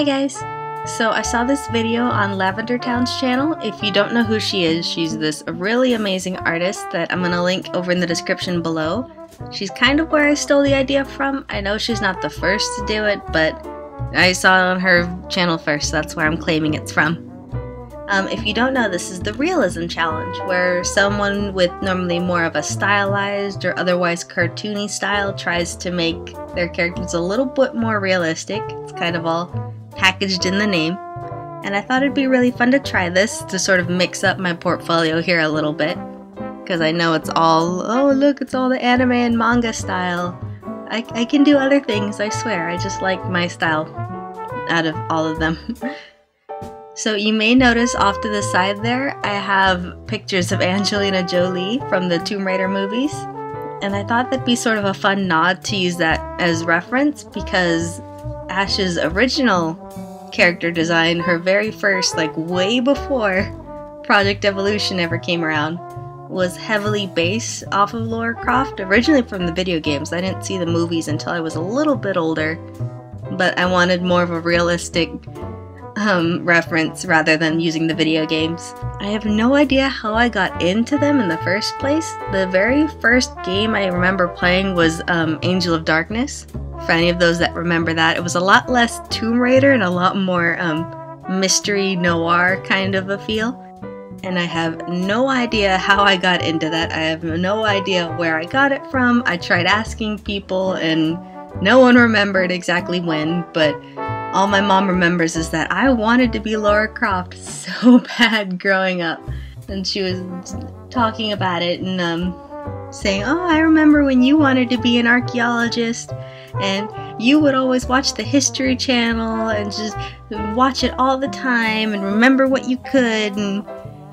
Hi guys! So I saw this video on Lavender Town's channel. If you don't know who she is, she's this really amazing artist that I'm going to link over in the description below. She's kind of where I stole the idea from. I know she's not the first to do it, but I saw it on her channel first, so that's where I'm claiming it's from. If you don't know, this is the realism challenge, where someone with normally more of a stylized or otherwise cartoony style tries to make their characters a little bit more realistic. It's kind of all packaged in the name. And I thought it'd be really fun to try this to sort of mix up my portfolio here a little bit. Because I know it's all, oh look, it's all the anime and manga style. I can do other things, I swear. I just like my style out of all of them. So you may notice off to the side there, I have pictures of Angelina Jolie from the Tomb Raider movies. And I thought that'd be sort of a fun nod to use that as reference because Ash's original character design, her very first, like way before Project Evolution ever came around, was heavily based off of Lara Croft, originally from the video games. I didn't see the movies until I was a little bit older, but I wanted more of a realistic reference rather than using the video games. I have no idea how I got into them in the first place. The very first game I remember playing was Angel of Darkness. For any of those that remember that, it was a lot less Tomb Raider and a lot more mystery noir kind of a feel. And I have no idea how I got into that. I have no idea where I got it from. I tried asking people and no one remembered exactly when, but all my mom remembers is that I wanted to be Lara Croft so bad growing up. And she was talking about it and saying, oh, I remember when you wanted to be an archaeologist and you would always watch the History Channel and just watch it all the time and remember what you could. And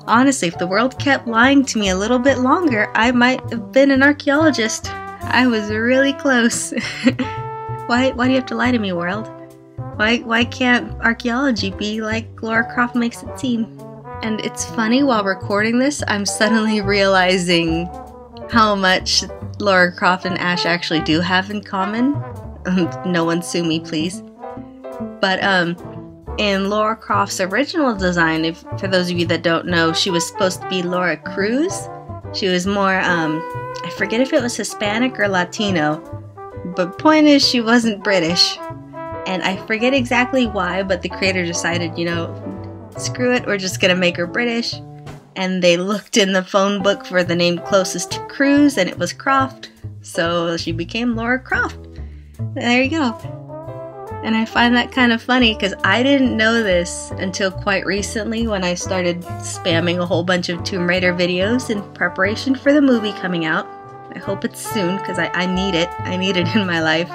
honestly, if the world kept lying to me a little bit longer, I might have been an archaeologist. I was really close. Why do you have to lie to me, world? Why can't archaeology be like Lara Croft makes it seem? And it's funny, while recording this, I'm suddenly realizing how much Lara Croft and Ash actually do have in common. No one sue me, please. But in Lara Croft's original design, for those of you that don't know, she was supposed to be Laura Cruz. She was more, I forget if it was Hispanic or Latino, but point is she wasn't British. And I forget exactly why, but the creator decided, you know, screw it, we're just gonna make her British. And they looked in the phone book for the name closest to Cruz, and it was Croft. So she became Lara Croft. There you go. And I find that kind of funny because I didn't know this until quite recently when I started spamming a whole bunch of Tomb Raider videos in preparation for the movie coming out. I hope it's soon because I need it. I need it in my life.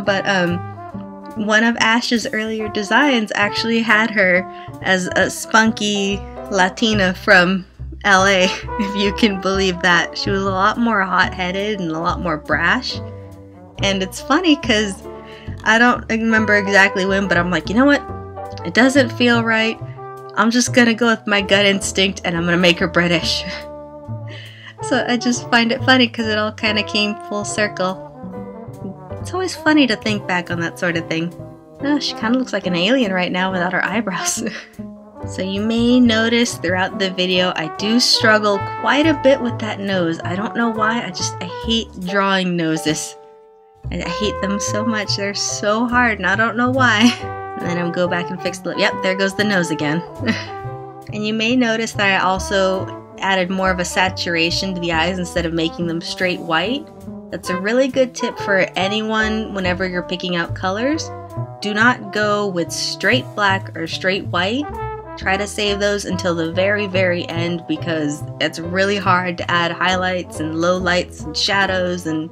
But one of Ash's earlier designs actually had her as a spunky Latina from LA, if you can believe that. She was a lot more hot-headed and a lot more brash. And it's funny because I don't remember exactly when, but I'm like, you know what? It doesn't feel right. I'm just gonna go with my gut instinct and I'm gonna make her British. So I just find it funny because it all kind of came full circle. It's always funny to think back on that sort of thing. Oh, she kind of looks like an alien right now without her eyebrows. So you may notice throughout the video I do struggle quite a bit with that nose. I don't know why, I hate drawing noses. I hate them so much. They're so hard and I don't know why. And then I'll go back and fix the lip. Yep, there goes the nose again. And you may notice that I also added more of a saturation to the eyes instead of making them straight white. That's a really good tip for anyone whenever you're picking out colors. Do not go with straight black or straight white. Try to save those until the very, very end because it's really hard to add highlights and lowlights and shadows, and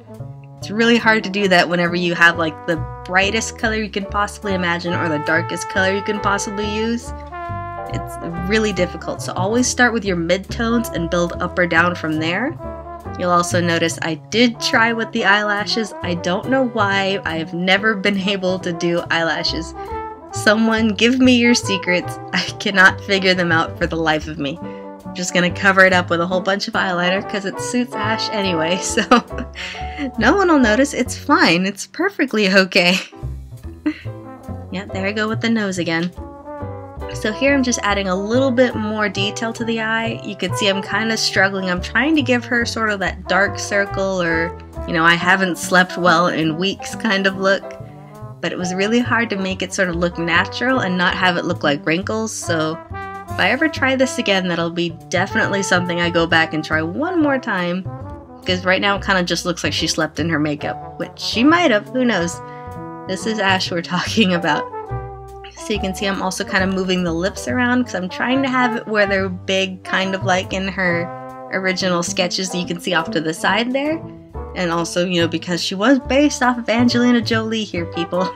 it's really hard to do that whenever you have like the brightest color you can possibly imagine or the darkest color you can possibly use. It's really difficult, so always start with your mid-tones and build up or down from there. You'll also notice I did try with the eyelashes. I don't know why. I have never been able to do eyelashes. Someone give me your secrets. I cannot figure them out for the life of me. I'm just gonna cover it up with a whole bunch of eyeliner because it suits Ash anyway, so no one will notice. It's fine. It's perfectly okay. Yeah, there I go with the nose again. So here I'm just adding a little bit more detail to the eye. You can see I'm kind of struggling. I'm trying to give her sort of that dark circle or, you know, I haven't slept well in weeks kind of look. But it was really hard to make it sort of look natural and not have it look like wrinkles. So if I ever try this again, that'll be definitely something I go back and try one more time. Because right now it kind of just looks like she slept in her makeup, which she might have, who knows. This is Ash we're talking about. So you can see I'm also kind of moving the lips around because I'm trying to have it where they're big, kind of like in her original sketches that you can see off to the side there. And also, you know, because she was based off of Angelina Jolie here, people.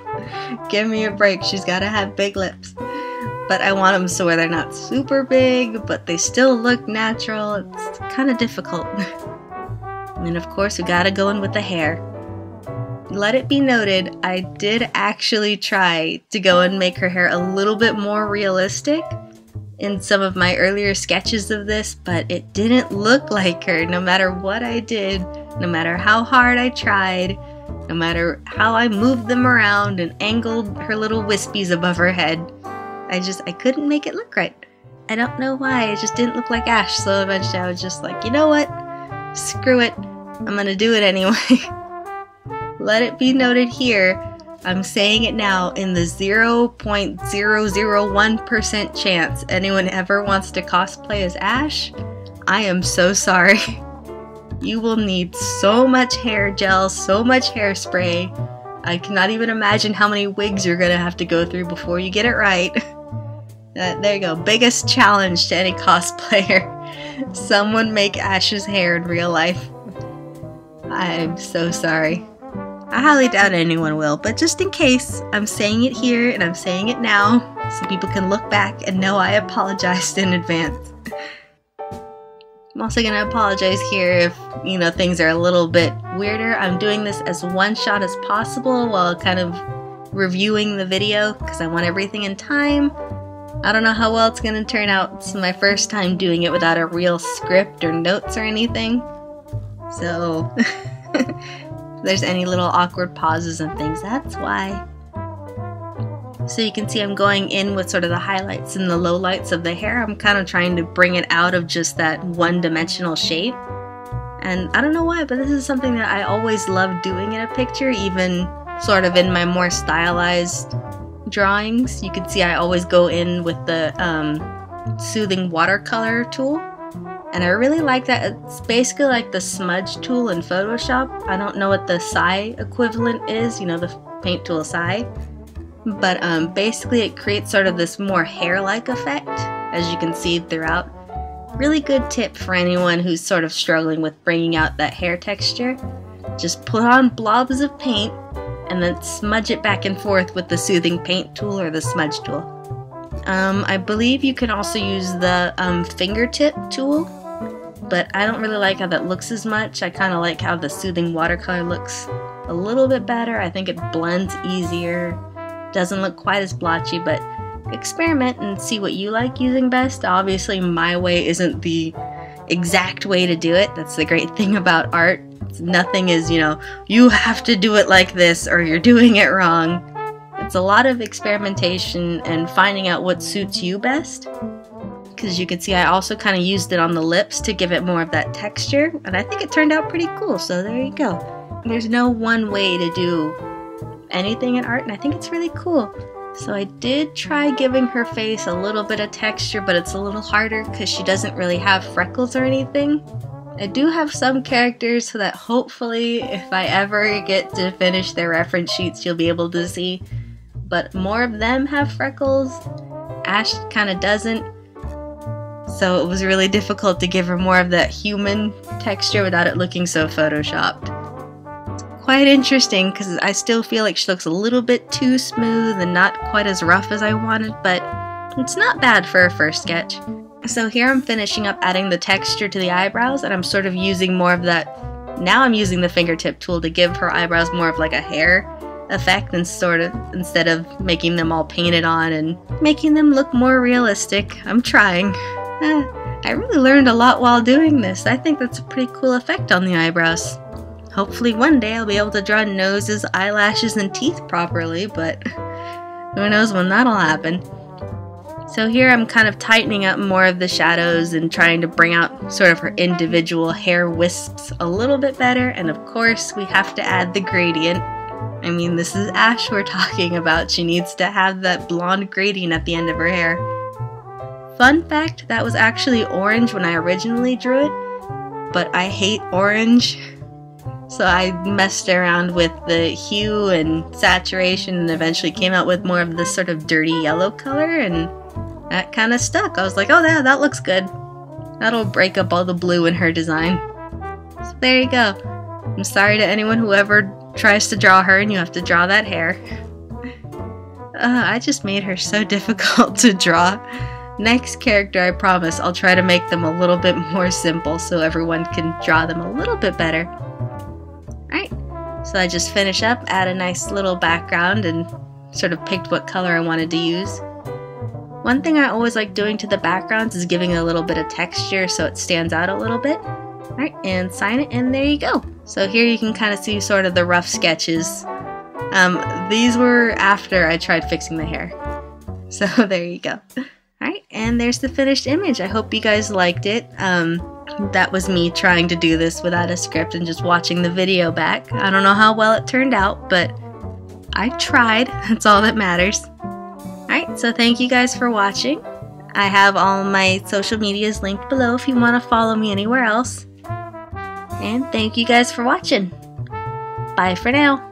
Give me a break, she's got to have big lips. But I want them so where they're not super big, but they still look natural. It's kind of difficult. And then of course we gotta go in with the hair. Let it be noted, I did actually try to go and make her hair a little bit more realistic in some of my earlier sketches of this, but it didn't look like her no matter what I did, no matter how hard I tried, no matter how I moved them around and angled her little wispies above her head. I couldn't make it look right. I don't know why, it just didn't look like Ash, so eventually I was just like, you know what? Screw it, I'm gonna do it anyway. Let it be noted here, I'm saying it now, in the 0.001% chance anyone ever wants to cosplay as Ash, I am so sorry. You will need so much hair gel, so much hairspray. I cannot even imagine how many wigs you're gonna have to go through before you get it right. There you go, biggest challenge to any cosplayer. Someone make Ash's hair in real life. I'm so sorry. I highly doubt anyone will, but just in case, I'm saying it here and I'm saying it now so people can look back and know I apologized in advance. I'm also going to apologize here if, you know, things are a little bit weirder. I'm doing this as one shot as possible while kind of reviewing the video because I want everything in time. I don't know how well it's going to turn out. It's my first time doing it without a real script or notes or anything. So... if there's any little awkward pauses and things, that's why. So you can see I'm going in with sort of the highlights and the lowlights of the hair. I'm kind of trying to bring it out of just that one-dimensional shape. And I don't know why, but this is something that I always love doing in a picture, even sort of in my more stylized drawings. You can see I always go in with the soothing watercolor tool. And I really like that. It's basically like the smudge tool in Photoshop. I don't know what the Psi equivalent is, you know, the paint tool Psi. But basically it creates sort of this more hair-like effect, as you can see throughout. Really good tip for anyone who's sort of struggling with bringing out that hair texture. Just put on blobs of paint and then smudge it back and forth with the soothing paint tool or the smudge tool. I believe you can also use the fingertip tool, but I don't really like how that looks as much. I kind of like how the soothing watercolor looks a little bit better. I think it blends easier, doesn't look quite as blotchy, but experiment and see what you like using best. Obviously my way isn't the exact way to do it. That's the great thing about art. Nothing is, you know, you have to do it like this or you're doing it wrong. It's a lot of experimentation and finding out what suits you best. Because you can see I also kind of used it on the lips to give it more of that texture, and I think it turned out pretty cool, so there you go. There's no one way to do anything in art, and I think it's really cool. So I did try giving her face a little bit of texture, but it's a little harder because she doesn't really have freckles or anything. I do have some characters so that hopefully if I ever get to finish their reference sheets you'll be able to see. But more of them have freckles. Ash kind of doesn't. So it was really difficult to give her more of that human texture without it looking so photoshopped. It's quite interesting because I still feel like she looks a little bit too smooth and not quite as rough as I wanted, but it's not bad for a first sketch. So here I'm finishing up adding the texture to the eyebrows, and I'm sort of using more of that. Now I'm using the fingertip tool to give her eyebrows more of like a hair effect and sort of instead of making them all painted on and making them look more realistic. I'm trying. I really learned a lot while doing this. I think that's a pretty cool effect on the eyebrows. Hopefully one day I'll be able to draw noses, eyelashes, and teeth properly, but Who knows when that'll happen. So here I'm kind of tightening up more of the shadows and trying to bring out sort of her individual hair wisps a little bit better, and of course we have to add the gradient. I mean, this is Ash we're talking about. She needs to have that blonde gradient at the end of her hair. Fun fact, that was actually orange when I originally drew it, but I hate orange. So I messed around with the hue and saturation and eventually came out with more of this sort of dirty yellow color, and that kind of stuck. I was like, oh yeah, that looks good. That'll break up all the blue in her design. So there you go. I'm sorry to anyone who ever tries to draw her and you have to draw that hair. I just made her so difficult to draw. Next character, I promise, I'll try to make them a little bit more simple so everyone can draw them a little bit better. Alright, so I just finish up, add a nice little background, and sort of picked what color I wanted to use. One thing I always like doing to the backgrounds is giving it a little bit of texture so it stands out a little bit. Alright, and sign it, and there you go. So here you can kind of see sort of the rough sketches. These were after I tried fixing the hair. So there you go. Alright, and there's the finished image. I hope you guys liked it. That was me trying to do this without a script and just watching the video back. I don't know how well it turned out, but I tried. That's all that matters. Alright, so thank you guys for watching. I have all my social medias linked below if you want to follow me anywhere else. And thank you guys for watching. Bye for now.